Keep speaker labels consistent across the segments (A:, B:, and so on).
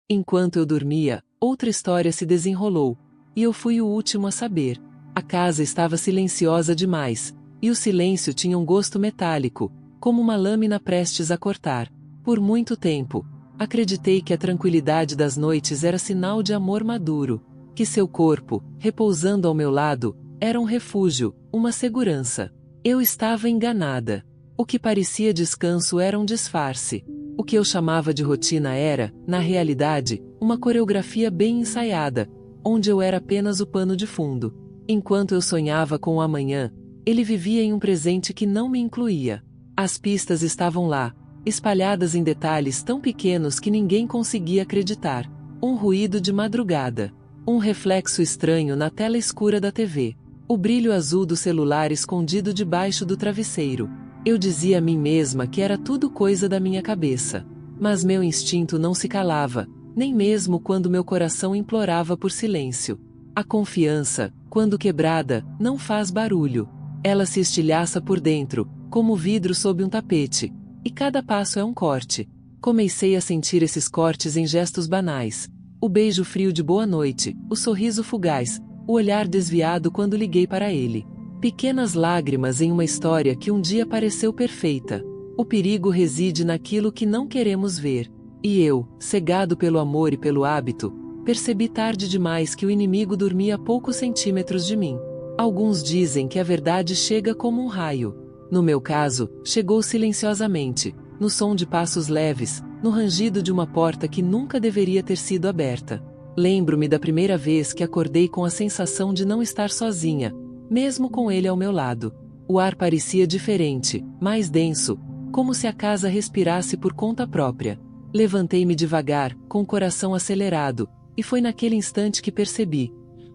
A: Enquanto eu dormia, outra história se desenrolou, e eu fui o último a saber. A casa estava silenciosa demais, e o silêncio tinha um gosto metálico, como uma lâmina prestes a cortar. Por muito tempo, acreditei que a tranquilidade das noites era sinal de amor maduro, que seu corpo, repousando ao meu lado, era um refúgio, uma segurança. Eu estava enganada. O que parecia descanso era um disfarce. O que eu chamava de rotina era, na realidade, uma coreografia bem ensaiada, onde eu era apenas o pano de fundo. Enquanto eu sonhava com o amanhã, ele vivia em um presente que não me incluía. As pistas estavam lá, espalhadas em detalhes tão pequenos que ninguém conseguia acreditar. Um ruído de madrugada. Um reflexo estranho na tela escura da TV. O brilho azul do celular escondido debaixo do travesseiro. Eu dizia a mim mesma que era tudo coisa da minha cabeça. Mas meu instinto não se calava, nem mesmo quando meu coração implorava por silêncio. A confiança, quando quebrada, não faz barulho. Ela se estilhaça por dentro, como vidro sob um tapete, e cada passo é um corte. Comecei a sentir esses cortes em gestos banais. O beijo frio de boa noite, o sorriso fugaz, o olhar desviado quando liguei para ele. Pequenas lágrimas em uma história que um dia pareceu perfeita. O perigo reside naquilo que não queremos ver. E eu, cegado pelo amor e pelo hábito, percebi tarde demais que o inimigo dormia a poucos centímetros de mim. Alguns dizem que a verdade chega como um raio. No meu caso, chegou silenciosamente, no som de passos leves, no rangido de uma porta que nunca deveria ter sido aberta. Lembro-me da primeira vez que acordei com a sensação de não estar sozinha, mesmo com ele ao meu lado. O ar parecia diferente, mais denso, como se a casa respirasse por conta própria. Levantei-me devagar, com o coração acelerado, e foi naquele instante que percebi.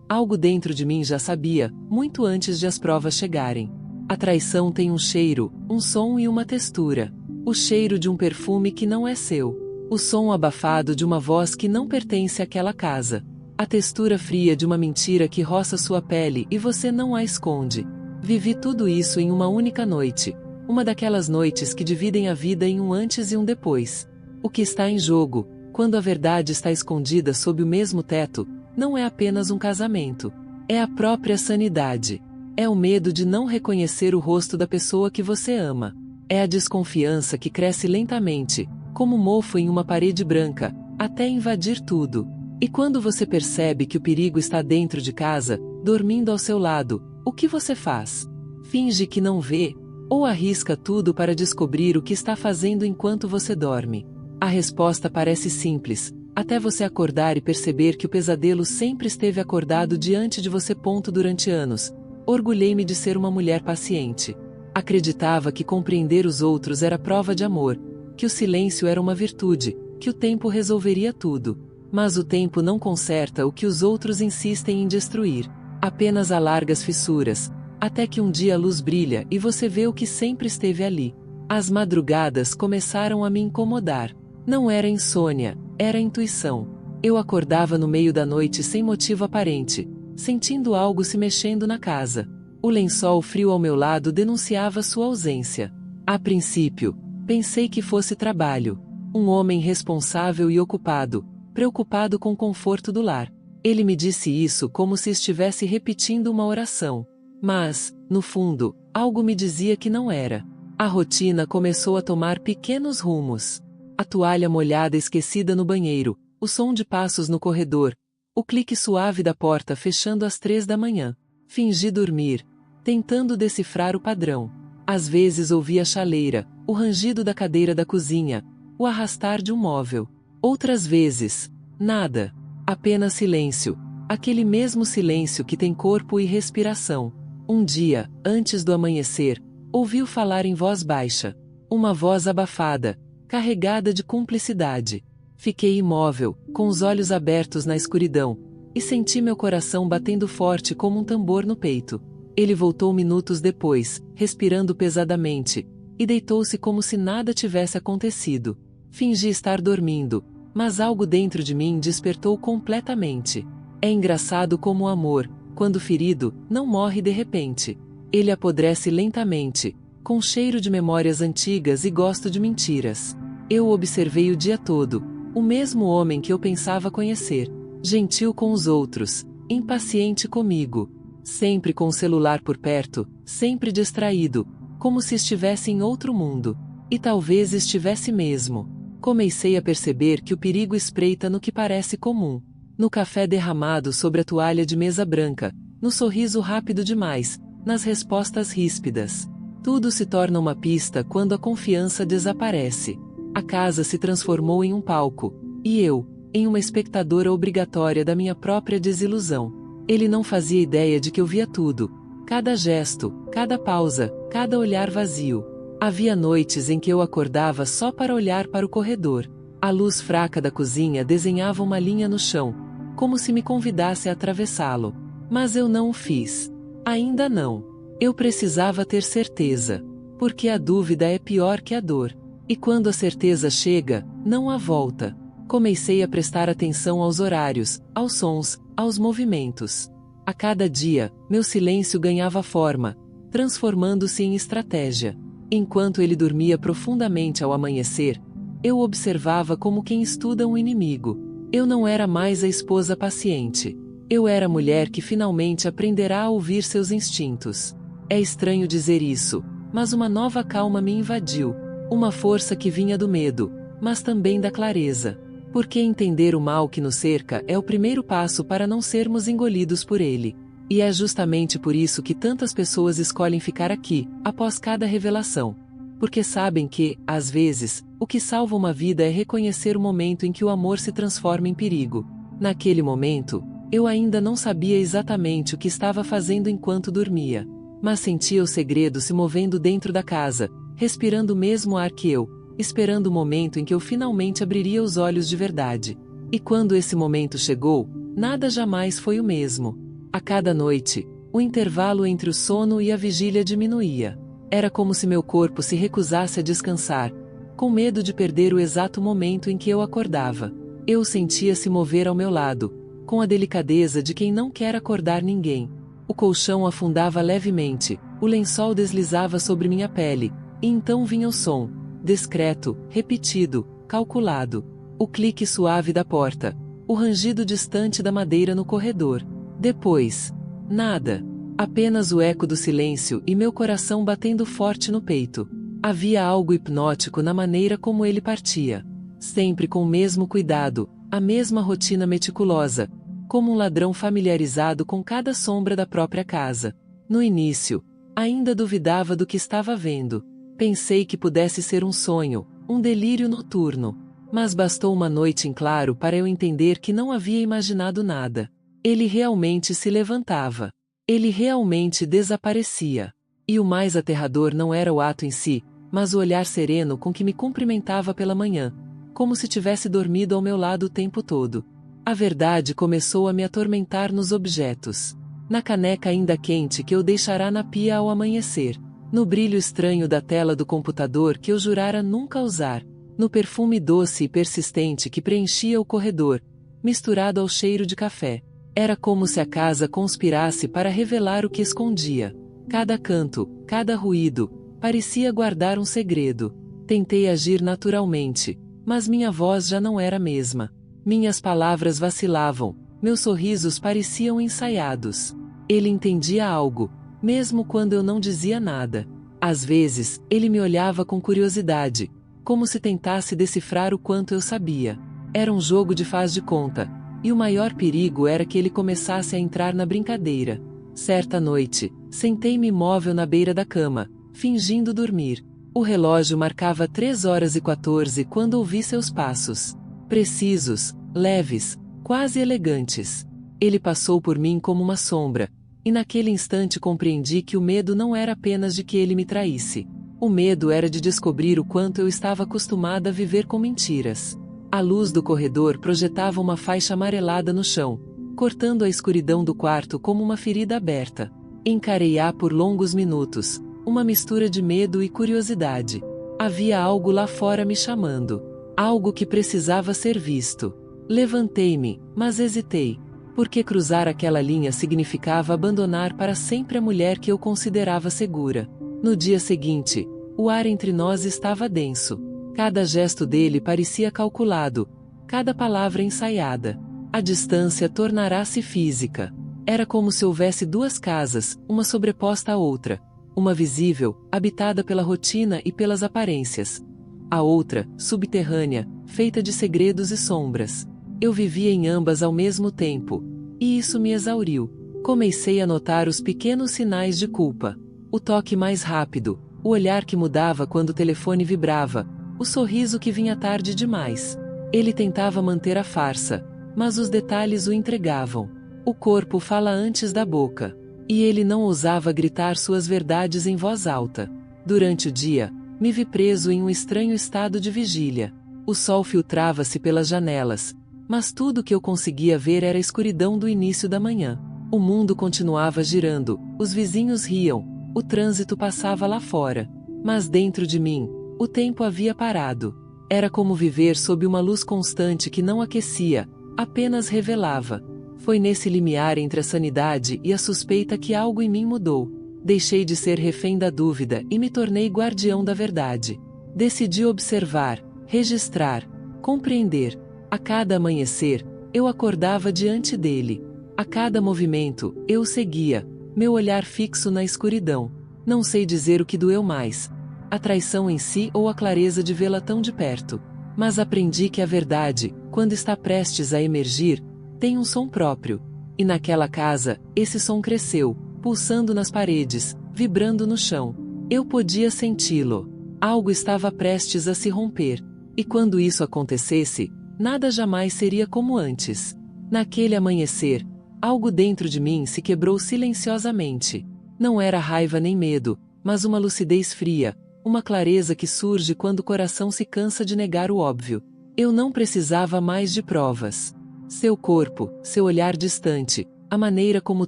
A: Algo dentro de mim já sabia, muito antes de as provas chegarem. A traição tem um cheiro, um som e uma textura. O cheiro de um perfume que não é seu. O som abafado de uma voz que não pertence àquela casa. A textura fria de uma mentira que roça sua pele e você não a esconde. Vivi tudo isso em uma única noite. Uma daquelas noites que dividem a vida em um antes e um depois. O que está em jogo, quando a verdade está escondida sob o mesmo teto, não é apenas um casamento. É a própria sanidade. É o medo de não reconhecer o rosto da pessoa que você ama. É a desconfiança que cresce lentamente, como mofo em uma parede branca, até invadir tudo. E quando você percebe que o perigo está dentro de casa, dormindo ao seu lado, o que você faz? Finge que não vê? Ou arrisca tudo para descobrir o que está fazendo enquanto você dorme? A resposta parece simples, até você acordar e perceber que o pesadelo sempre esteve acordado diante de você. Durante anos, orgulhei-me de ser uma mulher paciente. Acreditava que compreender os outros era prova de amor, que o silêncio era uma virtude, que o tempo resolveria tudo. Mas o tempo não conserta o que os outros insistem em destruir. Apenas alarga as fissuras, até que um dia a luz brilha e você vê o que sempre esteve ali. As madrugadas começaram a me incomodar. Não era insônia, era intuição. Eu acordava no meio da noite sem motivo aparente, sentindo algo se mexendo na casa. O lençol frio ao meu lado denunciava sua ausência. A princípio, pensei que fosse trabalho. Um homem responsável e ocupado, preocupado com o conforto do lar. Ele me disse isso como se estivesse repetindo uma oração. Mas, no fundo, algo me dizia que não era. A rotina começou a tomar pequenos rumos. A toalha molhada esquecida no banheiro, o som de passos no corredor, o clique suave da porta fechando às 3 da manhã. Fingi dormir, tentando decifrar o padrão. Às vezes ouvia a chaleira, o rangido da cadeira da cozinha, o arrastar de um móvel. Outras vezes, nada. Apenas silêncio. Aquele mesmo silêncio que tem corpo e respiração. Um dia, antes do amanhecer, ouvi-o falar em voz baixa. Uma voz abafada, carregada de cumplicidade. Fiquei imóvel, com os olhos abertos na escuridão, e senti meu coração batendo forte como um tambor no peito. Ele voltou minutos depois, respirando pesadamente, e deitou-se como se nada tivesse acontecido. Fingi estar dormindo, mas algo dentro de mim despertou completamente. É engraçado como o amor, quando ferido, não morre de repente. Ele apodrece lentamente, com cheiro de memórias antigas e gosto de mentiras. Eu o observei o dia todo, O mesmo homem que eu pensava conhecer. Gentil com os outros, impaciente comigo. Sempre com o celular por perto, sempre distraído, como se estivesse em outro mundo. E talvez estivesse mesmo. Comecei a perceber que o perigo espreita no que parece comum. No café derramado sobre a toalha de mesa branca, no sorriso rápido demais, nas respostas ríspidas. Tudo se torna uma pista quando a confiança desaparece. A casa se transformou em um palco, e eu, em uma espectadora obrigatória da minha própria desilusão. Ele não fazia ideia de que eu via tudo. Cada gesto, cada pausa, cada olhar vazio. Havia noites em que eu acordava só para olhar para o corredor. A luz fraca da cozinha desenhava uma linha no chão, como se me convidasse a atravessá-lo. Mas eu não o fiz. Ainda não. Eu precisava ter certeza. Porque a dúvida é pior que a dor. E quando a certeza chega, não há volta. Comecei a prestar atenção aos horários, aos sons, aos movimentos. A cada dia, meu silêncio ganhava forma, transformando-se em estratégia. Enquanto ele dormia profundamente ao amanhecer, eu observava como quem estuda um inimigo. Eu não era mais a esposa paciente. Eu era a mulher que finalmente aprenderá a ouvir seus instintos. É estranho dizer isso, mas uma nova calma me invadiu. Uma força que vinha do medo, mas também da clareza. Porque entender o mal que nos cerca é o primeiro passo para não sermos engolidos por ele. E é justamente por isso que tantas pessoas escolhem ficar aqui, após cada revelação. Porque sabem que, às vezes, o que salva uma vida é reconhecer o momento em que o amor se transforma em perigo. Naquele momento, eu ainda não sabia exatamente o que estava fazendo enquanto dormia. Mas sentia o segredo se movendo dentro da casa, respirando o mesmo ar que eu, esperando o momento em que eu finalmente abriria os olhos de verdade. E quando esse momento chegou, nada jamais foi o mesmo. A cada noite, o intervalo entre o sono e a vigília diminuía. Era como se meu corpo se recusasse a descansar, com medo de perder o exato momento em que eu acordava. Eu o sentia se mover ao meu lado, com a delicadeza de quem não quer acordar ninguém. O colchão afundava levemente, o lençol deslizava sobre minha pele, e então vinha o som, discreto, repetido, calculado. O clique suave da porta, o rangido distante da madeira no corredor. Depois, nada. Apenas o eco do silêncio e meu coração batendo forte no peito. Havia algo hipnótico na maneira como ele partia. Sempre com o mesmo cuidado, a mesma rotina meticulosa, como um ladrão familiarizado com cada sombra da própria casa. No início, ainda duvidava do que estava vendo. Pensei que pudesse ser um sonho, um delírio noturno. Mas bastou uma noite em claro para eu entender que não havia imaginado nada. Ele realmente se levantava. Ele realmente desaparecia. E o mais aterrador não era o ato em si, mas o olhar sereno com que me cumprimentava pela manhã, como se tivesse dormido ao meu lado o tempo todo. A verdade começou a me atormentar nos objetos. Na caneca ainda quente que eu deixará na pia ao amanhecer. No brilho estranho da tela do computador que eu jurara nunca usar. No perfume doce e persistente que preenchia o corredor, misturado ao cheiro de café. Era como se a casa conspirasse para revelar o que escondia. Cada canto, cada ruído, parecia guardar um segredo. Tentei agir naturalmente, mas minha voz já não era a mesma. Minhas palavras vacilavam, meus sorrisos pareciam ensaiados. Ele entendia algo, mesmo quando eu não dizia nada. Às vezes, ele me olhava com curiosidade, como se tentasse decifrar o quanto eu sabia. Era um jogo de faz de conta. E o maior perigo era que ele começasse a entrar na brincadeira. Certa noite, sentei-me imóvel na beira da cama, fingindo dormir. O relógio marcava 3h14 quando ouvi seus passos. Precisos, leves, quase elegantes. Ele passou por mim como uma sombra, e naquele instante compreendi que o medo não era apenas de que ele me traísse. O medo era de descobrir o quanto eu estava acostumada a viver com mentiras. A luz do corredor projetava uma faixa amarelada no chão, cortando a escuridão do quarto como uma ferida aberta. Encarei-a por longos minutos, uma mistura de medo e curiosidade. Havia algo lá fora me chamando. Algo que precisava ser visto. Levantei-me, mas hesitei. Porque cruzar aquela linha significava abandonar para sempre a mulher que eu considerava segura. No dia seguinte, o ar entre nós estava denso. Cada gesto dele parecia calculado, cada palavra ensaiada. A distância tornará-se física. Era como se houvesse duas casas, uma sobreposta à outra. Uma visível, habitada pela rotina e pelas aparências. A outra, subterrânea, feita de segredos e sombras. Eu vivia em ambas ao mesmo tempo. E isso me exauriu. Comecei a notar os pequenos sinais de culpa. O toque mais rápido, o olhar que mudava quando o telefone vibrava, o sorriso que vinha tarde demais. Ele tentava manter a farsa, mas os detalhes o entregavam. O corpo fala antes da boca. E ele não ousava gritar suas verdades em voz alta. Durante o dia, me vi preso em um estranho estado de vigília. O sol filtrava-se pelas janelas, mas tudo que eu conseguia ver era a escuridão do início da manhã. O mundo continuava girando, os vizinhos riam, o trânsito passava lá fora. Mas dentro de mim, o tempo havia parado. Era como viver sob uma luz constante que não aquecia, apenas revelava. Foi nesse limiar entre a sanidade e a suspeita que algo em mim mudou. Deixei de ser refém da dúvida e me tornei guardião da verdade. Decidi observar, registrar, compreender. A cada amanhecer, eu acordava diante dele. A cada movimento, eu o seguia, meu olhar fixo na escuridão. Não sei dizer o que doeu mais, a traição em si ou a clareza de vê-la tão de perto. Mas aprendi que a verdade, quando está prestes a emergir, tem um som próprio. E naquela casa, esse som cresceu, pulsando nas paredes, vibrando no chão. Eu podia senti-lo. Algo estava prestes a se romper. E quando isso acontecesse, nada jamais seria como antes. Naquele amanhecer, algo dentro de mim se quebrou silenciosamente. Não era raiva nem medo, mas uma lucidez fria, uma clareza que surge quando o coração se cansa de negar o óbvio. Eu não precisava mais de provas. Seu corpo, seu olhar distante, a maneira como o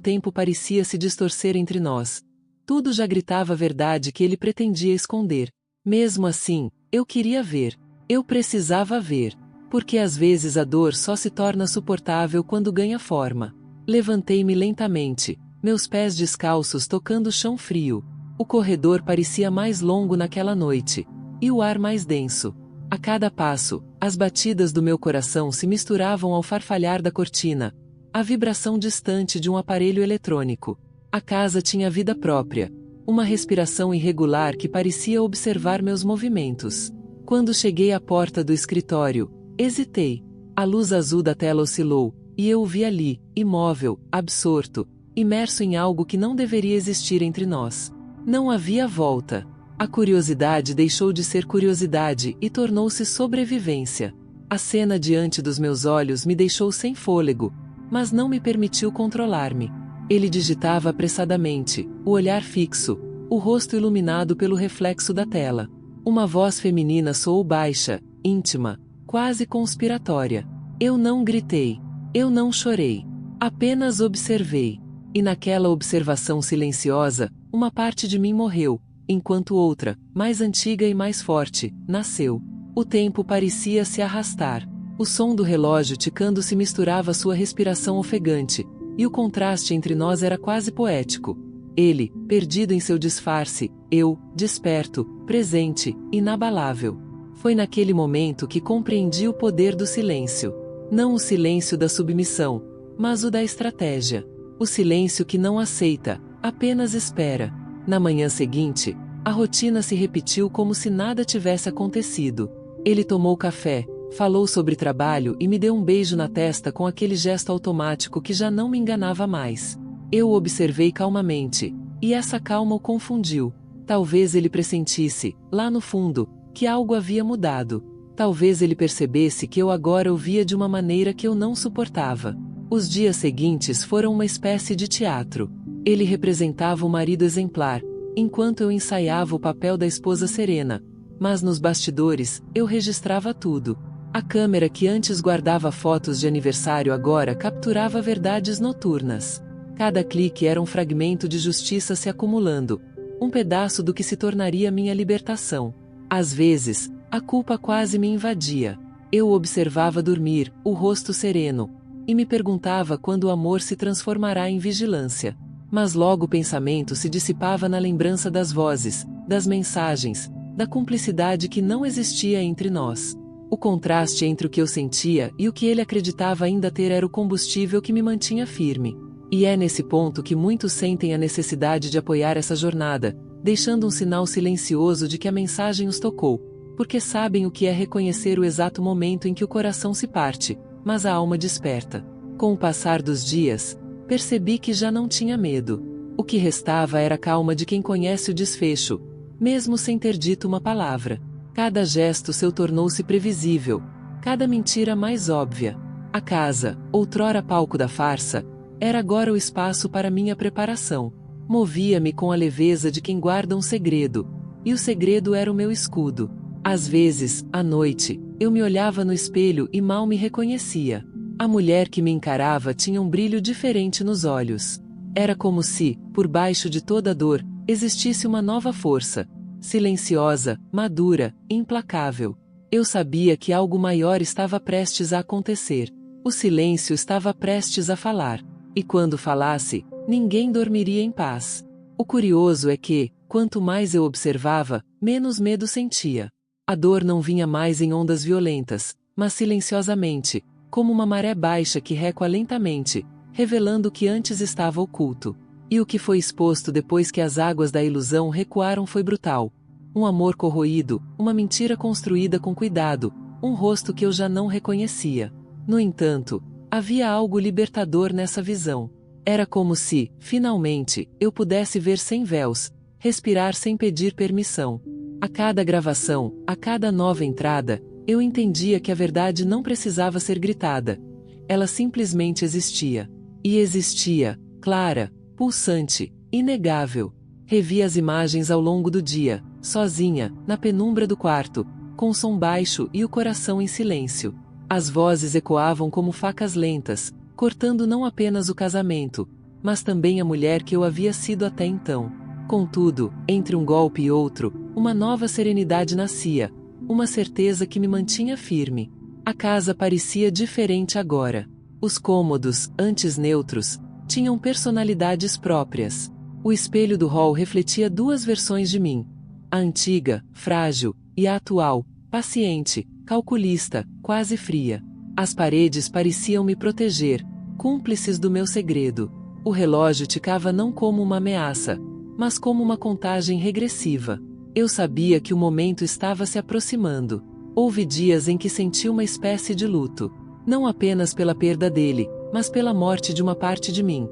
A: tempo parecia se distorcer entre nós. Tudo já gritava a verdade que ele pretendia esconder. Mesmo assim, eu queria ver. Eu precisava ver. Porque às vezes a dor só se torna suportável quando ganha forma. Levantei-me lentamente, meus pés descalços tocando o chão frio. O corredor parecia mais longo naquela noite. E o ar mais denso. A cada passo, as batidas do meu coração se misturavam ao farfalhar da cortina, a vibração distante de um aparelho eletrônico. A casa tinha vida própria, uma respiração irregular que parecia observar meus movimentos. Quando cheguei à porta do escritório, hesitei. A luz azul da tela oscilou, e eu o vi ali, imóvel, absorto, imerso em algo que não deveria existir entre nós. Não havia volta. A curiosidade deixou de ser curiosidade e tornou-se sobrevivência. A cena diante dos meus olhos me deixou sem fôlego, mas não me permitiu controlar-me. Ele digitava apressadamente, o olhar fixo, o rosto iluminado pelo reflexo da tela. Uma voz feminina soou baixa, íntima, quase conspiratória. Eu não gritei. Eu não chorei. Apenas observei. E naquela observação silenciosa, uma parte de mim morreu, enquanto outra, mais antiga e mais forte, nasceu. O tempo parecia se arrastar. O som do relógio ticando se misturava à sua respiração ofegante, e o contraste entre nós era quase poético. Ele, perdido em seu disfarce, eu, desperto, presente, inabalável. Foi naquele momento que compreendi o poder do silêncio. Não o silêncio da submissão, mas o da estratégia. O silêncio que não aceita, apenas espera. Na manhã seguinte, a rotina se repetiu como se nada tivesse acontecido. Ele tomou café, falou sobre trabalho e me deu um beijo na testa com aquele gesto automático que já não me enganava mais. Eu o observei calmamente, e essa calma o confundiu. Talvez ele pressentisse, lá no fundo, que algo havia mudado. Talvez ele percebesse que eu agora o via de uma maneira que eu não suportava. Os dias seguintes foram uma espécie de teatro. Ele representava o marido exemplar, enquanto eu ensaiava o papel da esposa serena. Mas nos bastidores, eu registrava tudo. A câmera que antes guardava fotos de aniversário agora capturava verdades noturnas. Cada clique era um fragmento de justiça se acumulando, um pedaço do que se tornaria minha libertação. Às vezes, a culpa quase me invadia. Eu o observava dormir, o rosto sereno, e me perguntava quando o amor se transformará em vigilância. Mas logo o pensamento se dissipava na lembrança das vozes, das mensagens, da cumplicidade que não existia entre nós. O contraste entre o que eu sentia e o que ele acreditava ainda ter era o combustível que me mantinha firme. E é nesse ponto que muitos sentem a necessidade de apoiar essa jornada, deixando um sinal silencioso de que a mensagem os tocou, porque sabem o que é reconhecer o exato momento em que o coração se parte, mas a alma desperta. Com o passar dos dias, percebi que já não tinha medo. O que restava era a calma de quem conhece o desfecho, mesmo sem ter dito uma palavra. Cada gesto seu tornou-se previsível, cada mentira mais óbvia. A casa, outrora palco da farsa, era agora o espaço para minha preparação. Movia-me com a leveza de quem guarda um segredo, e o segredo era o meu escudo. Às vezes, à noite, eu me olhava no espelho e mal me reconhecia. A mulher que me encarava tinha um brilho diferente nos olhos. Era como se, por baixo de toda a dor, existisse uma nova força. Silenciosa, madura, implacável. Eu sabia que algo maior estava prestes a acontecer. O silêncio estava prestes a falar. E quando falasse, ninguém dormiria em paz. O curioso é que, quanto mais eu observava, menos medo sentia. A dor não vinha mais em ondas violentas, mas silenciosamente, como uma maré baixa que recua lentamente, revelando o que antes estava oculto. E o que foi exposto depois que as águas da ilusão recuaram foi brutal. Um amor corroído, uma mentira construída com cuidado, um rosto que eu já não reconhecia. No entanto, havia algo libertador nessa visão. Era como se, finalmente, eu pudesse ver sem véus, respirar sem pedir permissão. A cada gravação, a cada nova entrada, eu entendia que a verdade não precisava ser gritada. Ela simplesmente existia. E existia, clara, pulsante, inegável. Revi as imagens ao longo do dia, sozinha, na penumbra do quarto, com o som baixo e o coração em silêncio. As vozes ecoavam como facas lentas, cortando não apenas o casamento, mas também a mulher que eu havia sido até então. Contudo, entre um golpe e outro, uma nova serenidade nascia, uma certeza que me mantinha firme. A casa parecia diferente agora. Os cômodos, antes neutros, tinham personalidades próprias. O espelho do hall refletia duas versões de mim. A antiga, frágil, e a atual, paciente, calculista, quase fria. As paredes pareciam me proteger, cúmplices do meu segredo. O relógio ticava não como uma ameaça, mas como uma contagem regressiva. Eu sabia que o momento estava se aproximando. Houve dias em que senti uma espécie de luto. Não apenas pela perda dele, mas pela morte de uma parte de mim.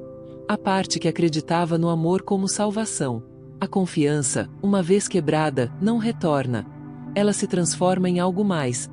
A: A parte que acreditava no amor como salvação. A confiança, uma vez quebrada, não retorna. Ela se transforma em algo mais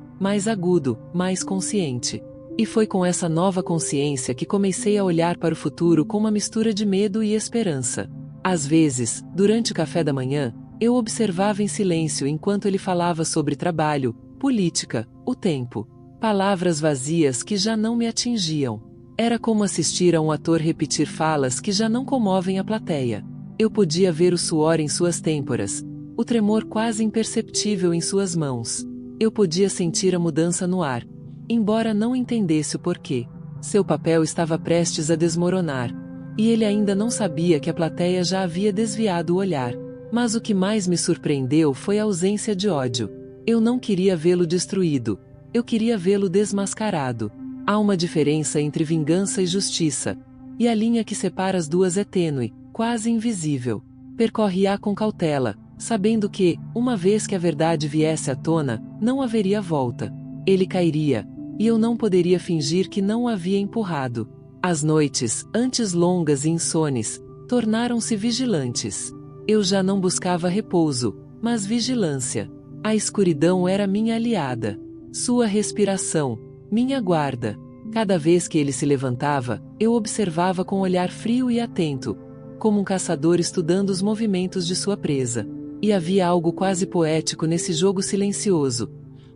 A: agudo, mais consciente. E foi com essa nova consciência que comecei a olhar para o futuro com uma mistura de medo e esperança. Às vezes, durante o café da manhã, eu observava em silêncio enquanto ele falava sobre trabalho, política, o tempo. Palavras vazias que já não me atingiam. Era como assistir a um ator repetir falas que já não comovem a plateia. Eu podia ver o suor em suas têmporas, o tremor quase imperceptível em suas mãos. Eu podia sentir a mudança no ar, embora não entendesse o porquê. Seu papel estava prestes a desmoronar, e ele ainda não sabia que a plateia já havia desviado o olhar. Mas o que mais me surpreendeu foi a ausência de ódio. Eu não queria vê-lo destruído, eu queria vê-lo desmascarado. Há uma diferença entre vingança e justiça, e a linha que separa as duas é tênue, quase invisível. Percorre-a com cautela, sabendo que, uma vez que a verdade viesse à tona, não haveria volta. Ele cairia, e eu não poderia fingir que não o havia empurrado. As noites, antes longas e insones, tornaram-se vigilantes. Eu já não buscava repouso, mas vigilância. A escuridão era minha aliada. Sua respiração, minha guarda. Cada vez que ele se levantava, eu observava com olhar frio e atento, como um caçador estudando os movimentos de sua presa. E havia algo quase poético nesse jogo silencioso.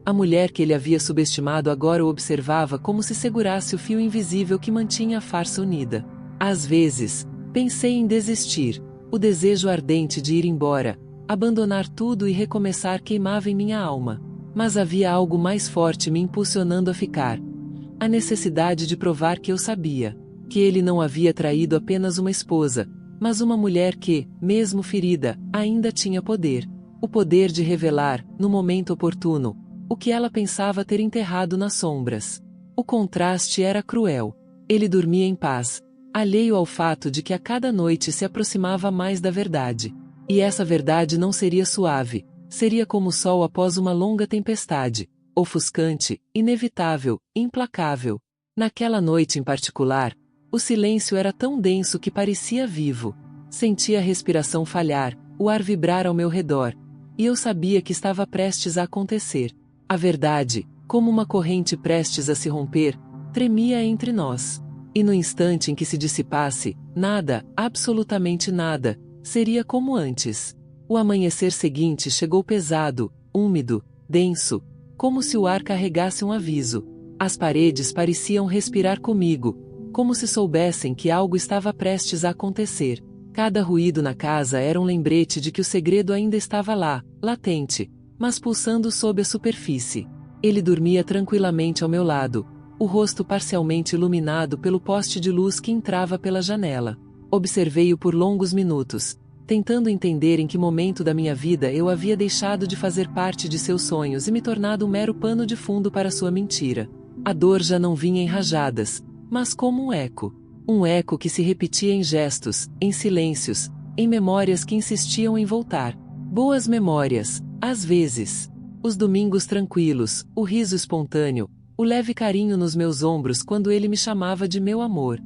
A: A mulher que ele havia subestimado agora o observava como se segurasse o fio invisível que mantinha a farsa unida. Às vezes, pensei em desistir. O desejo ardente de ir embora, abandonar tudo e recomeçar queimava em minha alma. Mas havia algo mais forte me impulsionando a ficar. A necessidade de provar que eu sabia. Que ele não havia traído apenas uma esposa, mas uma mulher que, mesmo ferida, ainda tinha poder. O poder de revelar, no momento oportuno, o que ela pensava ter enterrado nas sombras. O contraste era cruel. Ele dormia em paz, alheio ao fato de que a cada noite se aproximava mais da verdade. E essa verdade não seria suave, seria como o sol após uma longa tempestade, ofuscante, inevitável, implacável. Naquela noite em particular, o silêncio era tão denso que parecia vivo. Sentia a respiração falhar, o ar vibrar ao meu redor, e eu sabia que estava prestes a acontecer. A verdade, como uma corrente prestes a se romper, tremia entre nós. E no instante em que se dissipasse, nada, absolutamente nada, seria como antes. O amanhecer seguinte chegou pesado, úmido, denso, como se o ar carregasse um aviso. As paredes pareciam respirar comigo, como se soubessem que algo estava prestes a acontecer. Cada ruído na casa era um lembrete de que o segredo ainda estava lá, latente, mas pulsando sob a superfície. Ele dormia tranquilamente ao meu lado, o rosto parcialmente iluminado pelo poste de luz que entrava pela janela. Observei-o por longos minutos, tentando entender em que momento da minha vida eu havia deixado de fazer parte de seus sonhos e me tornado um mero pano de fundo para sua mentira. A dor já não vinha em rajadas, mas como um eco. Um eco que se repetia em gestos, em silêncios, em memórias que insistiam em voltar. Boas memórias, às vezes. Os domingos tranquilos, o riso espontâneo, o leve carinho nos meus ombros quando ele me chamava de meu amor.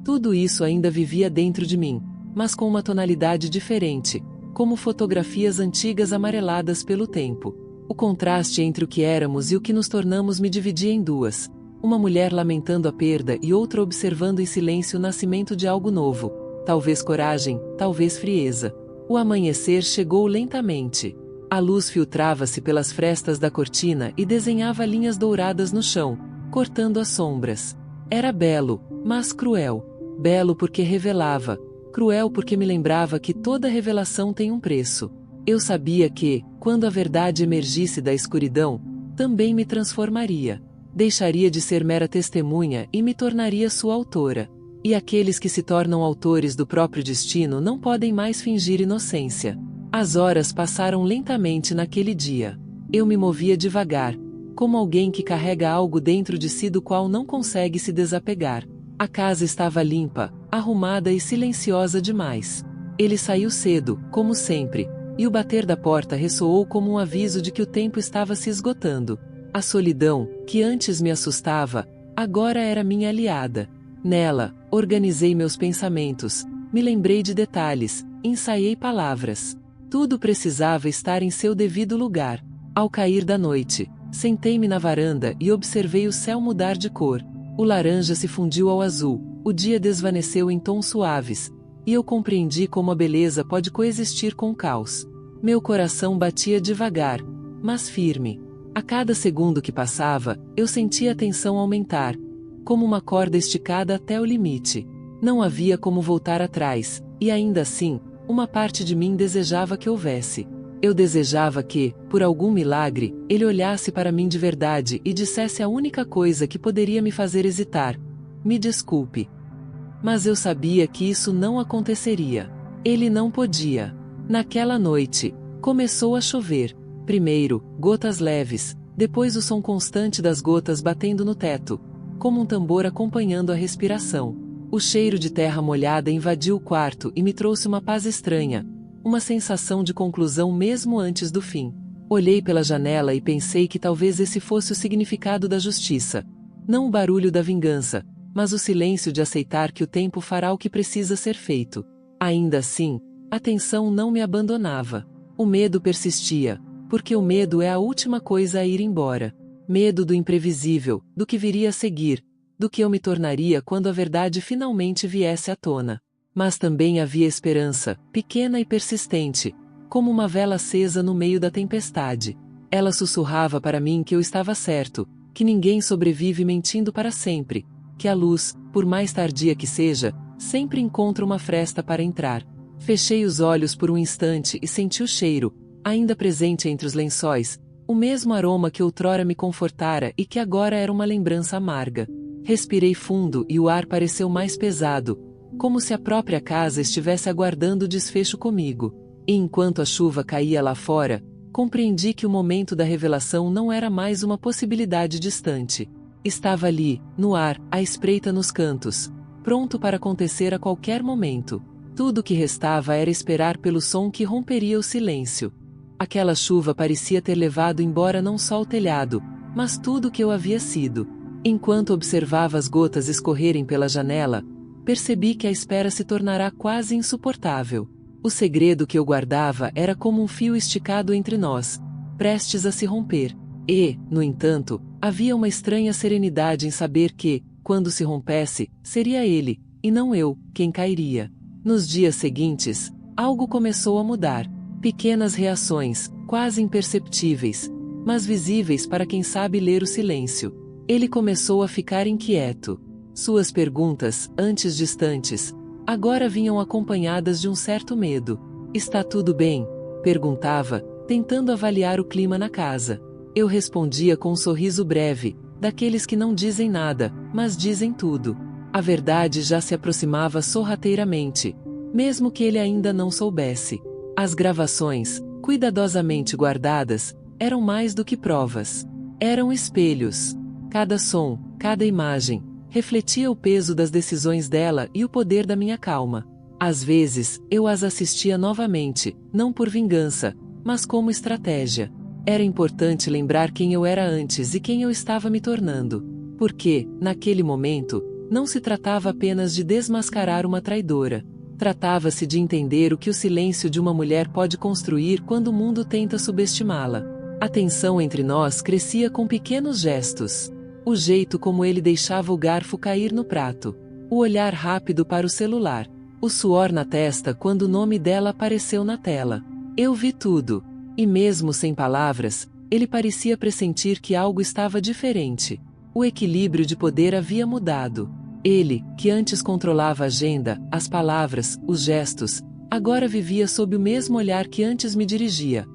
A: Tudo isso ainda vivia dentro de mim, mas com uma tonalidade diferente, como fotografias antigas amareladas pelo tempo. O contraste entre o que éramos e o que nos tornamos me dividia em duas. Uma mulher lamentando a perda e outra observando em silêncio o nascimento de algo novo. Talvez coragem, talvez frieza. O amanhecer chegou lentamente. A luz filtrava-se pelas frestas da cortina e desenhava linhas douradas no chão, cortando as sombras. Era belo, mas cruel. Belo porque revelava, cruel porque me lembrava que toda revelação tem um preço. Eu sabia que, quando a verdade emergisse da escuridão, também me transformaria. Deixaria de ser mera testemunha e me tornaria sua autora. E aqueles que se tornam autores do próprio destino não podem mais fingir inocência. As horas passaram lentamente naquele dia. Eu me movia devagar, como alguém que carrega algo dentro de si do qual não consegue se desapegar. A casa estava limpa, arrumada e silenciosa demais. Ele saiu cedo, como sempre, e o bater da porta ressoou como um aviso de que o tempo estava se esgotando. A solidão, que antes me assustava, agora era minha aliada. Nela, organizei meus pensamentos, me lembrei de detalhes, ensaiei palavras. Tudo precisava estar em seu devido lugar. Ao cair da noite, sentei-me na varanda e observei o céu mudar de cor. O laranja se fundiu ao azul, o dia desvaneceu em tons suaves, e eu compreendi como a beleza pode coexistir com o caos. Meu coração batia devagar, mas firme. A cada segundo que passava, eu sentia a tensão aumentar, como uma corda esticada até o limite. Não havia como voltar atrás, e ainda assim, uma parte de mim desejava que houvesse. Eu desejava que, por algum milagre, ele olhasse para mim de verdade e dissesse a única coisa que poderia me fazer hesitar: me desculpe. Mas eu sabia que isso não aconteceria. Ele não podia. Naquela noite, começou a chover. Primeiro, gotas leves, depois o som constante das gotas batendo no teto, como um tambor acompanhando a respiração. O cheiro de terra molhada invadiu o quarto e me trouxe uma paz estranha, uma sensação de conclusão mesmo antes do fim. Olhei pela janela e pensei que talvez esse fosse o significado da justiça. Não o barulho da vingança, mas o silêncio de aceitar que o tempo fará o que precisa ser feito. Ainda assim, a tensão não me abandonava. O medo persistia, porque o medo é a última coisa a ir embora. Medo do imprevisível, do que viria a seguir, do que eu me tornaria quando a verdade finalmente viesse à tona. Mas também havia esperança, pequena e persistente, como uma vela acesa no meio da tempestade. Ela sussurrava para mim que eu estava certo, que ninguém sobrevive mentindo para sempre, que a luz, por mais tardia que seja, sempre encontra uma fresta para entrar. Fechei os olhos por um instante e senti o cheiro, ainda presente entre os lençóis, o mesmo aroma que outrora me confortara e que agora era uma lembrança amarga. Respirei fundo e o ar pareceu mais pesado, como se a própria casa estivesse aguardando o desfecho comigo. E enquanto a chuva caía lá fora, compreendi que o momento da revelação não era mais uma possibilidade distante. Estava ali, no ar, à espreita nos cantos, pronto para acontecer a qualquer momento. Tudo o que restava era esperar pelo som que romperia o silêncio. Aquela chuva parecia ter levado embora não só o telhado, mas tudo o que eu havia sido. Enquanto observava as gotas escorrerem pela janela, percebi que a espera se tornará quase insuportável. O segredo que eu guardava era como um fio esticado entre nós, prestes a se romper. E, no entanto, havia uma estranha serenidade em saber que, quando se rompesse, seria ele, e não eu, quem cairia. Nos dias seguintes, algo começou a mudar. Pequenas reações, quase imperceptíveis, mas visíveis para quem sabe ler o silêncio. Ele começou a ficar inquieto. Suas perguntas, antes distantes, agora vinham acompanhadas de um certo medo. "Está tudo bem?" perguntava, tentando avaliar o clima na casa. Eu respondia com um sorriso breve, daqueles que não dizem nada, mas dizem tudo. A verdade já se aproximava sorrateiramente, mesmo que ele ainda não soubesse. As gravações, cuidadosamente guardadas, eram mais do que provas. Eram espelhos. Cada som, cada imagem, refletia o peso das decisões dela e o poder da minha calma. Às vezes, eu as assistia novamente, não por vingança, mas como estratégia. Era importante lembrar quem eu era antes e quem eu estava me tornando. Porque, naquele momento, não se tratava apenas de desmascarar uma traidora. Tratava-se de entender o que o silêncio de uma mulher pode construir quando o mundo tenta subestimá-la. A tensão entre nós crescia com pequenos gestos. O jeito como ele deixava o garfo cair no prato. O olhar rápido para o celular. O suor na testa quando o nome dela apareceu na tela. Eu vi tudo. E mesmo sem palavras, ele parecia pressentir que algo estava diferente. O equilíbrio de poder havia mudado. Ele, que antes controlava a agenda, as palavras, os gestos, agora vivia sob o mesmo olhar que antes me dirigia.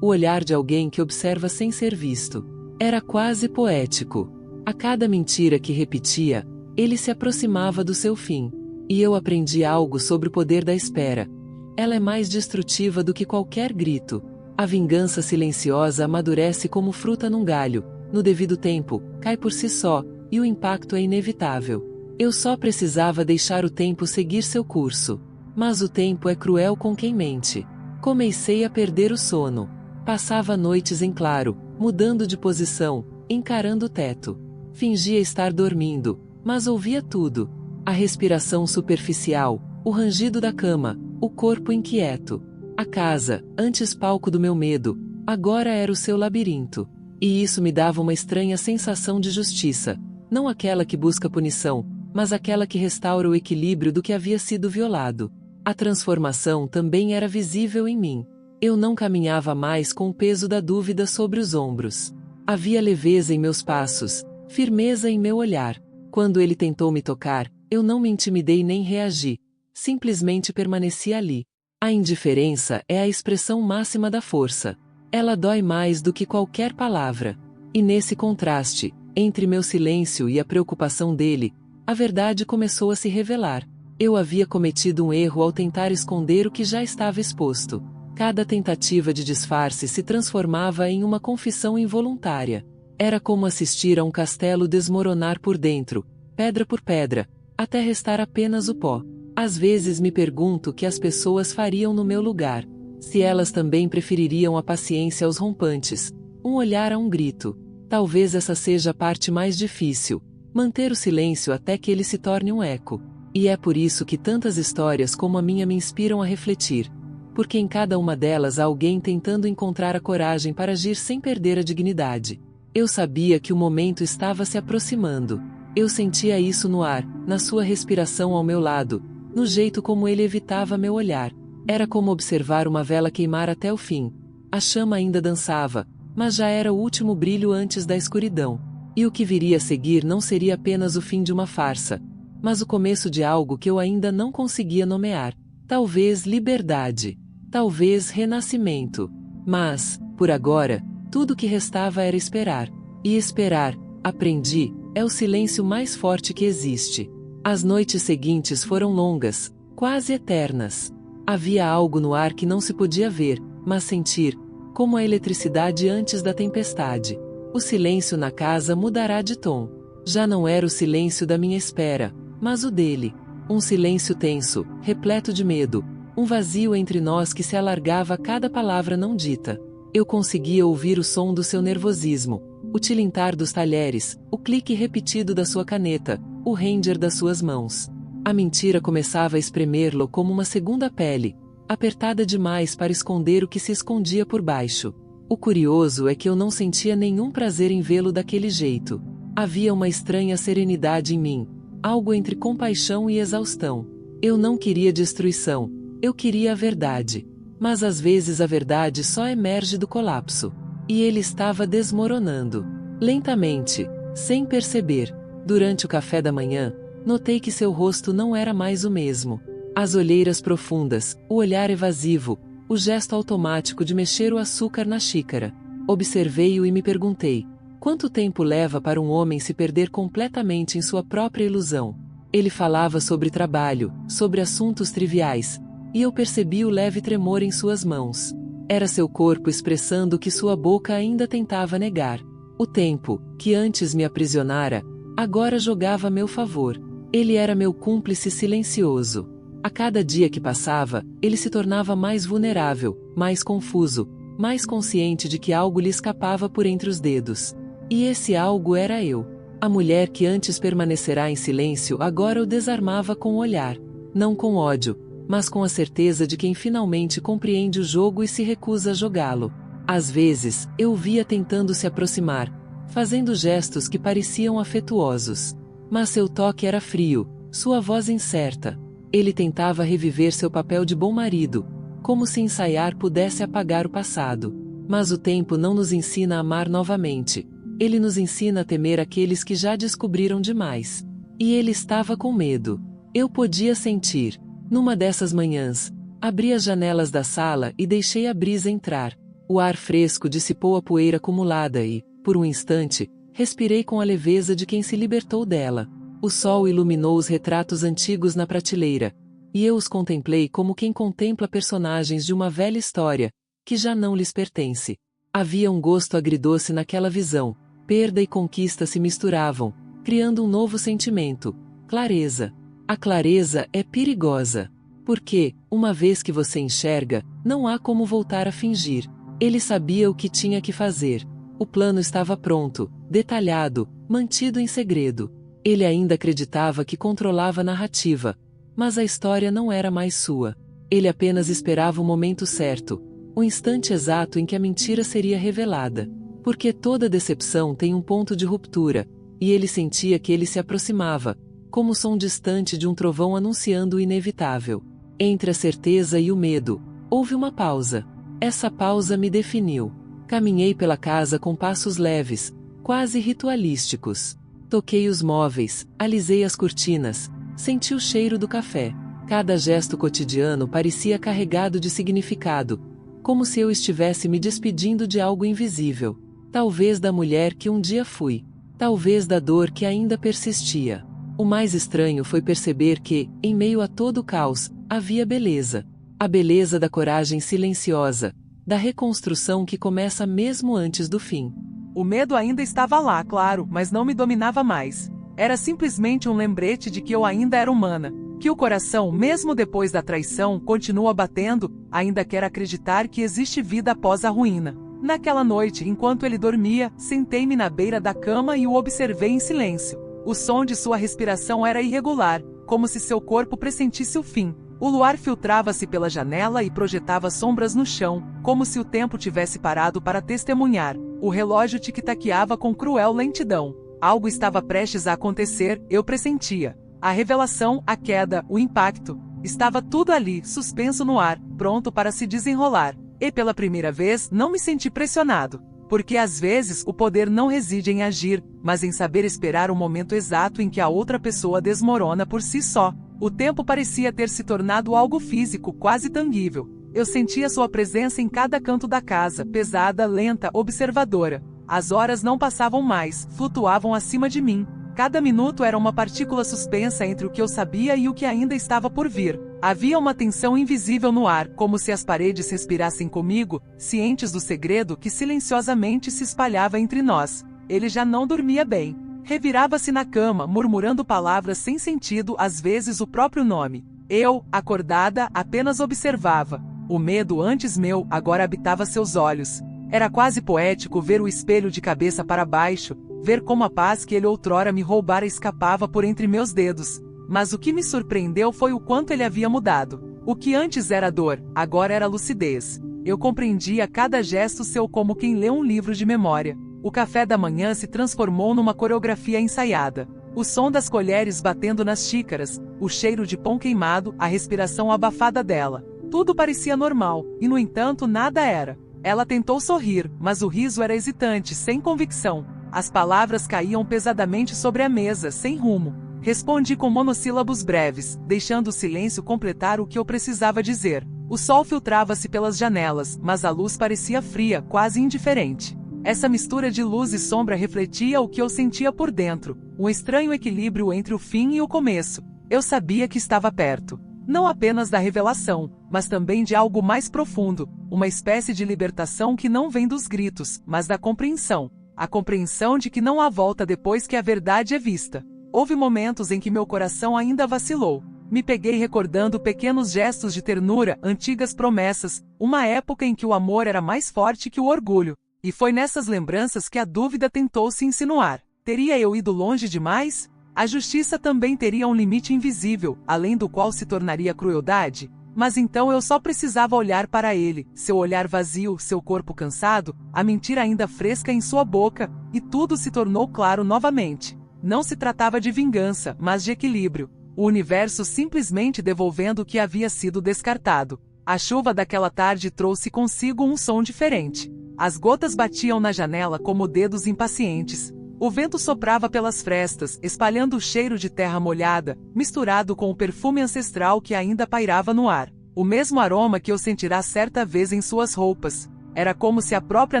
A: O olhar de alguém que observa sem ser visto. Era quase poético. A cada mentira que repetia, ele se aproximava do seu fim. E eu aprendi algo sobre o poder da espera. Ela é mais destrutiva do que qualquer grito. A vingança silenciosa amadurece como fruta num galho, no devido tempo, cai por si só, e o impacto é inevitável. Eu só precisava deixar o tempo seguir seu curso. Mas o tempo é cruel com quem mente. Comecei a perder o sono. Passava noites em claro, mudando de posição, encarando o teto. Fingia estar dormindo, mas ouvia tudo. A respiração superficial, o rangido da cama, o corpo inquieto. A casa, antes palco do meu medo, agora era o seu labirinto. E isso me dava uma estranha sensação de justiça. Não aquela que busca punição, mas aquela que restaura o equilíbrio do que havia sido violado. A transformação também era visível em mim. Eu não caminhava mais com o peso da dúvida sobre os ombros. Havia leveza em meus passos, firmeza em meu olhar. Quando ele tentou me tocar, eu não me intimidei nem reagi. Simplesmente permaneci ali. A indiferença é a expressão máxima da força. Ela dói mais do que qualquer palavra. E nesse contraste, entre meu silêncio e a preocupação dele, a verdade começou a se revelar. Eu havia cometido um erro ao tentar esconder o que já estava exposto. Cada tentativa de disfarce se transformava em uma confissão involuntária. Era como assistir a um castelo desmoronar por dentro, pedra por pedra, até restar apenas o pó. Às vezes me pergunto o que as pessoas fariam no meu lugar. Se elas também prefeririam a paciência aos rompantes, um olhar a um grito. Talvez essa seja a parte mais difícil. Manter o silêncio até que ele se torne um eco. E é por isso que tantas histórias como a minha me inspiram a refletir. Porque em cada uma delas há alguém tentando encontrar a coragem para agir sem perder a dignidade. Eu sabia que o momento estava se aproximando. Eu sentia isso no ar, na sua respiração ao meu lado, no jeito como ele evitava meu olhar. Era como observar uma vela queimar até o fim. A chama ainda dançava, mas já era o último brilho antes da escuridão. E o que viria a seguir não seria apenas o fim de uma farsa, mas o começo de algo que eu ainda não conseguia nomear. Talvez liberdade. Talvez renascimento. Mas, por agora, tudo o que restava era esperar. E esperar, aprendi, é o silêncio mais forte que existe. As noites seguintes foram longas, quase eternas. Havia algo no ar que não se podia ver, mas sentir. como a eletricidade antes da tempestade. O silêncio na casa mudará de tom. Já não era o silêncio da minha espera, mas o dele. Um silêncio tenso, repleto de medo, um vazio entre nós que se alargava a cada palavra não dita. Eu conseguia ouvir o som do seu nervosismo, o tilintar dos talheres, o clique repetido da sua caneta, o ranger das suas mãos. A mentira começava a espremer-lo como uma segunda pele, apertada demais para esconder o que se escondia por baixo. O curioso é que eu não sentia nenhum prazer em vê-lo daquele jeito. Havia uma estranha serenidade em mim, algo entre compaixão e exaustão. Eu não queria destruição, eu queria a verdade. Mas às vezes a verdade só emerge do colapso. E ele estava desmoronando. Lentamente, sem perceber. Durante o café da manhã, notei que seu rosto não era mais o mesmo. As olheiras profundas, o olhar evasivo, o gesto automático de mexer o açúcar na xícara. Observei-o e me perguntei: quanto tempo leva para um homem se perder completamente em sua própria ilusão? Ele falava sobre trabalho, sobre assuntos triviais, e eu percebi o leve tremor em suas mãos. Era seu corpo expressando o que sua boca ainda tentava negar. O tempo, que antes me aprisionara, agora jogava a meu favor. Ele era meu cúmplice silencioso. A cada dia que passava, ele se tornava mais vulnerável, mais confuso, mais consciente de que algo lhe escapava por entre os dedos. E esse algo era eu. A mulher que antes permanecerá em silêncio agora o desarmava com o olhar. Não com ódio, mas com a certeza de quem finalmente compreende o jogo e se recusa a jogá-lo. Às vezes, eu o via tentando se aproximar, fazendo gestos que pareciam afetuosos. Mas seu toque era frio, sua voz incerta. Ele tentava reviver seu papel de bom marido, como se ensaiar pudesse apagar o passado. Mas o tempo não nos ensina a amar novamente. Ele nos ensina a temer aqueles que já descobriram demais. E ele estava com medo. Eu podia sentir. Numa dessas manhãs, abri as janelas da sala e deixei a brisa entrar. O ar fresco dissipou a poeira acumulada e, por um instante, respirei com a leveza de quem se libertou dela. O sol iluminou os retratos antigos na prateleira, e eu os contemplei como quem contempla personagens de uma velha história, que já não lhes pertence. Havia um gosto agridoce naquela visão, perda e conquista se misturavam, criando um novo sentimento: clareza. A clareza é perigosa. Porque, uma vez que você enxerga, não há como voltar a fingir. Ele sabia o que tinha que fazer. O plano estava pronto, detalhado, mantido em segredo. Ele ainda acreditava que controlava a narrativa, mas a história não era mais sua. Ele apenas esperava o momento certo, o instante exato em que a mentira seria revelada. Porque toda decepção tem um ponto de ruptura, e ele sentia que ele se aproximava, como o som distante de um trovão anunciando o inevitável. Entre a certeza e o medo, houve uma pausa. Essa pausa me definiu. Caminhei pela casa com passos leves, quase ritualísticos. Toquei os móveis, alisei as cortinas, senti o cheiro do café. Cada gesto cotidiano parecia carregado de significado, como se eu estivesse me despedindo de algo invisível. Talvez da mulher que um dia fui. Talvez da dor que ainda persistia. O mais estranho foi perceber que, em meio a todo o caos, havia beleza. A beleza da coragem silenciosa, da reconstrução que começa mesmo antes do fim.
B: O medo ainda estava lá, claro, mas não me dominava mais. Era simplesmente um lembrete de que eu ainda era humana, que o coração, mesmo depois da traição, continua batendo, ainda quer acreditar que existe vida após a ruína. Naquela noite, enquanto ele dormia, sentei-me na beira da cama e o observei em silêncio. O som de sua respiração era irregular, como se seu corpo pressentisse o fim. O luar filtrava-se pela janela e projetava sombras no chão, como se o tempo tivesse parado para testemunhar. O relógio tic-taqueava com cruel lentidão. Algo estava prestes a acontecer, eu pressentia. A revelação, a queda, o impacto. Estava tudo ali, suspenso no ar, pronto para se desenrolar. E pela primeira vez, não me senti pressionado. Porque às vezes o poder não reside em agir, mas em saber esperar o momento exato em que a outra pessoa desmorona por si só. O tempo parecia ter se tornado algo físico, quase tangível. Eu sentia sua presença em cada canto da casa, pesada, lenta, observadora. As horas não passavam mais, flutuavam acima de mim. Cada minuto era uma partícula suspensa entre o que eu sabia e o que ainda estava por vir. Havia uma tensão invisível no ar, como se as paredes respirassem comigo, cientes do segredo que silenciosamente se espalhava entre nós. Ele já não dormia bem. Revirava-se na cama, murmurando palavras sem sentido, às vezes o próprio nome. Eu, acordada, apenas observava. O medo, antes meu, agora habitava seus olhos. Era quase poético ver o espelho de cabeça para baixo, ver como a paz que ele outrora me roubara escapava por entre meus dedos. Mas o que me surpreendeu foi o quanto ele havia mudado. O que antes era dor, agora era lucidez. Eu compreendia cada gesto seu como quem lê um livro de memória. O café da manhã se transformou numa coreografia ensaiada. O som das colheres batendo nas xícaras, o cheiro de pão queimado, a respiração abafada dela. Tudo parecia normal, e no entanto nada era. Ela tentou sorrir, mas o riso era hesitante, sem convicção. As palavras caíam pesadamente sobre a mesa, sem rumo. Respondi com monossílabos breves, deixando o silêncio completar o que eu precisava dizer. O sol filtrava-se pelas janelas, mas a luz parecia fria, quase indiferente. Essa mistura de luz e sombra refletia o que eu sentia por dentro, um estranho equilíbrio entre o fim e o começo. Eu sabia que estava perto. Não apenas da revelação, mas também de algo mais profundo, uma espécie de libertação que não vem dos gritos, mas da compreensão. A compreensão de que não há volta depois que a verdade é vista. Houve momentos em que meu coração ainda vacilou. Me peguei recordando pequenos gestos de ternura, antigas promessas, uma época em que o amor era mais forte que o orgulho. E foi nessas lembranças que a dúvida tentou se insinuar. Teria eu ido longe demais? A justiça também teria um limite invisível, além do qual se tornaria crueldade? Mas então eu só precisava olhar para ele, seu olhar vazio, seu corpo cansado, a mentira ainda fresca em sua boca, e tudo se tornou claro novamente. Não se tratava de vingança, mas de equilíbrio. O universo simplesmente devolvendo o que havia sido descartado. A chuva daquela tarde trouxe consigo um som diferente. As gotas batiam na janela como dedos impacientes. O vento soprava pelas frestas, espalhando o cheiro de terra molhada, misturado com o perfume ancestral que ainda pairava no ar. O mesmo aroma que eu sentirá certa vez em suas roupas. Era como se a própria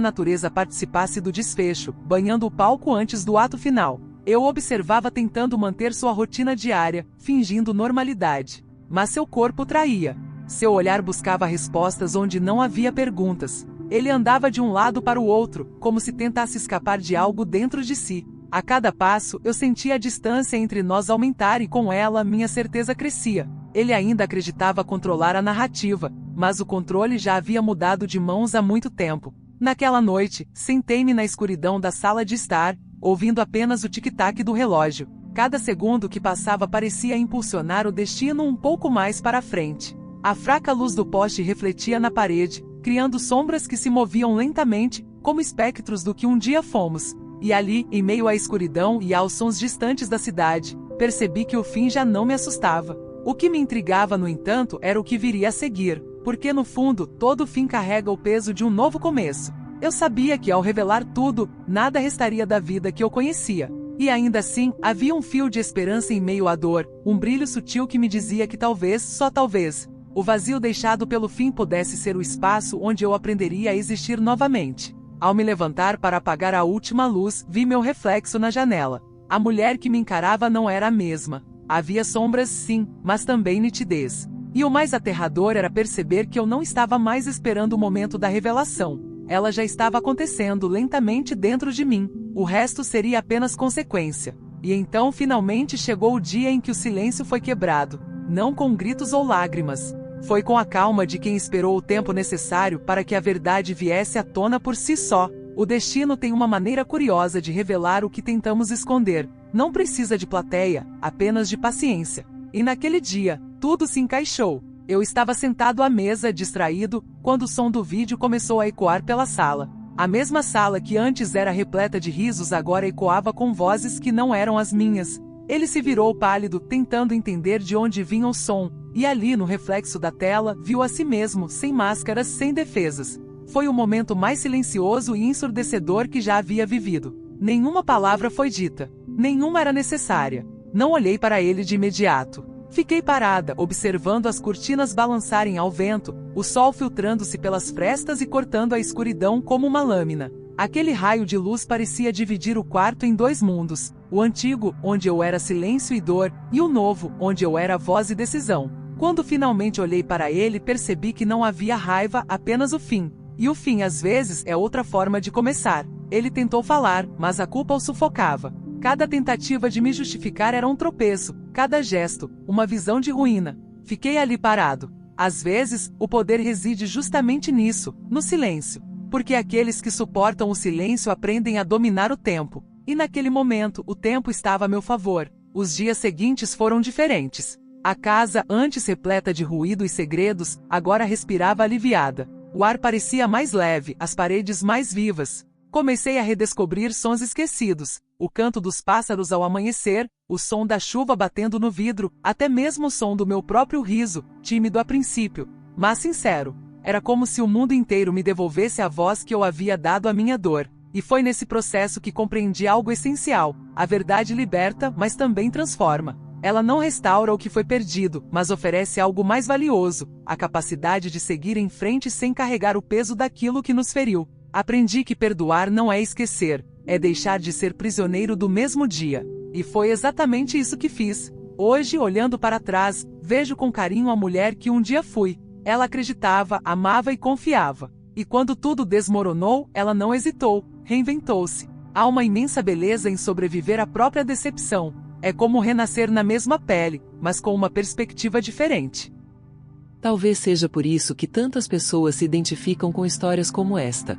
B: natureza participasse do desfecho, banhando o palco antes do ato final. Eu observava tentando manter sua rotina diária, fingindo normalidade. Mas seu corpo traía. Seu olhar buscava respostas onde não havia perguntas. Ele andava de um lado para o outro, como se tentasse escapar de algo dentro de si. A cada passo, eu sentia a distância entre nós aumentar e com ela minha certeza crescia. Ele ainda acreditava controlar a narrativa, mas o controle já havia mudado de mãos há muito tempo. Naquela noite, sentei-me na escuridão da sala de estar, ouvindo apenas o tic-tac do relógio. Cada segundo que passava parecia impulsionar o destino um pouco mais para a frente. A fraca luz do poste refletia na parede, criando sombras que se moviam lentamente, como espectros do que um dia fomos. E ali, em meio à escuridão e aos sons distantes da cidade, percebi que o fim já não me assustava. O que me intrigava, no entanto, era o que viria a seguir, porque no fundo, todo fim carrega o peso de um novo começo. Eu sabia que ao revelar tudo, nada restaria da vida que eu conhecia. E ainda assim, havia um fio de esperança em meio à dor, um brilho sutil que me dizia que talvez, só talvez, o vazio deixado pelo fim pudesse ser o espaço onde eu aprenderia a existir novamente. Ao me levantar para apagar a última luz, vi meu reflexo na janela. A mulher que me encarava não era a mesma. Havia sombras, sim, mas também nitidez. E o mais aterrador era perceber que eu não estava mais esperando o momento da revelação. Ela já estava acontecendo lentamente dentro de mim. O resto seria apenas consequência. E então finalmente chegou o dia em que o silêncio foi quebrado. Não com gritos ou lágrimas. Foi com a calma de quem esperou o tempo necessário para que a verdade viesse à tona por si só. O destino tem uma maneira curiosa de revelar o que tentamos esconder. Não precisa de plateia, apenas de paciência. E naquele dia, tudo se encaixou. Eu estava sentado à mesa, distraído, quando o som do vídeo começou a ecoar pela sala. A mesma sala que antes era repleta de risos agora ecoava com vozes que não eram as minhas. Ele se virou pálido, tentando entender de onde vinha o som, e ali no reflexo da tela, viu a si mesmo, sem máscaras, sem defesas. Foi o momento mais silencioso e ensurdecedor que já havia vivido. Nenhuma palavra foi dita. Nenhuma era necessária. Não olhei para ele de imediato. Fiquei parada, observando as cortinas balançarem ao vento, o sol filtrando-se pelas frestas e cortando a escuridão como uma lâmina. Aquele raio de luz parecia dividir o quarto em dois mundos: o antigo, onde eu era silêncio e dor, e o novo, onde eu era voz e decisão. Quando finalmente olhei para ele, percebi que não havia raiva, apenas o fim. E o fim, às vezes, é outra forma de começar. Ele tentou falar, mas a culpa o sufocava. Cada tentativa de me justificar era um tropeço, cada gesto, uma visão de ruína. Fiquei ali parado. Às vezes, o poder reside justamente nisso, no silêncio. Porque aqueles que suportam o silêncio aprendem a dominar o tempo. E naquele momento, o tempo estava a meu favor. Os dias seguintes foram diferentes. A casa, antes repleta de ruído e segredos, agora respirava aliviada. O ar parecia mais leve, as paredes mais vivas. Comecei a redescobrir sons esquecidos: o canto dos pássaros ao amanhecer, o som da chuva batendo no vidro, até mesmo o som do meu próprio riso, tímido a princípio, mas sincero. Era como se o mundo inteiro me devolvesse a voz que eu havia dado à minha dor. E foi nesse processo que compreendi algo essencial: a verdade liberta, mas também transforma. Ela não restaura o que foi perdido, mas oferece algo mais valioso: a capacidade de seguir em frente sem carregar o peso daquilo que nos feriu. Aprendi que perdoar não é esquecer, é deixar de ser prisioneiro do mesmo dia. E foi exatamente isso que fiz. Hoje, olhando para trás, vejo com carinho a mulher que um dia fui. Ela acreditava, amava e confiava. E quando tudo desmoronou, ela não hesitou, reinventou-se. Há uma imensa beleza em sobreviver à própria decepção. É como renascer na mesma pele, mas com uma perspectiva diferente.
A: Talvez seja por isso que tantas pessoas se identificam com histórias como esta.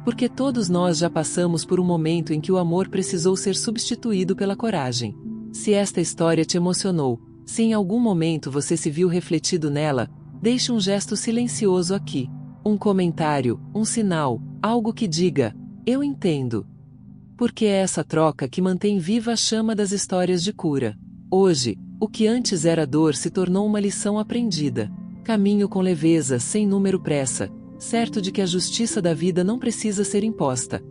A: Porque todos nós já passamos por um momento em que o amor precisou ser substituído pela coragem. Se esta história te emocionou, se em algum momento você se viu refletido nela, deixe um gesto silencioso aqui. Um comentário, um sinal, algo que diga: eu entendo. Porque é essa troca que mantém viva a chama das histórias de cura. Hoje, o que antes era dor se tornou uma lição aprendida. Caminho com leveza, sem número pressa, certo de que a justiça da vida não precisa ser imposta.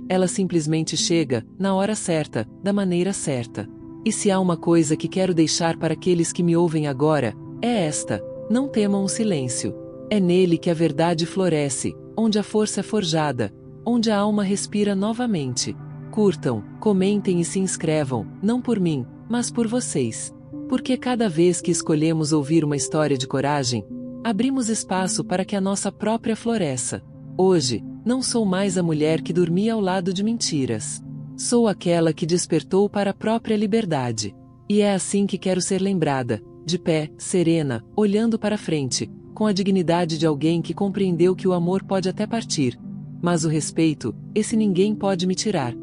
A: Ela simplesmente chega, na hora certa, da maneira certa. E se há uma coisa que quero deixar para aqueles que me ouvem agora, é esta: não temam o silêncio. É nele que a verdade floresce, onde a força é forjada, onde a alma respira novamente. Curtam, comentem e se inscrevam, não por mim, mas por vocês. Porque cada vez que escolhemos ouvir uma história de coragem, abrimos espaço para que a nossa própria floresça. Hoje, não sou mais a mulher que dormia ao lado de mentiras. Sou aquela que despertou para a própria liberdade. E é assim que quero ser lembrada, de pé, serena, olhando para frente, com a dignidade de alguém que compreendeu que o amor pode até partir, mas o respeito, esse ninguém pode me tirar.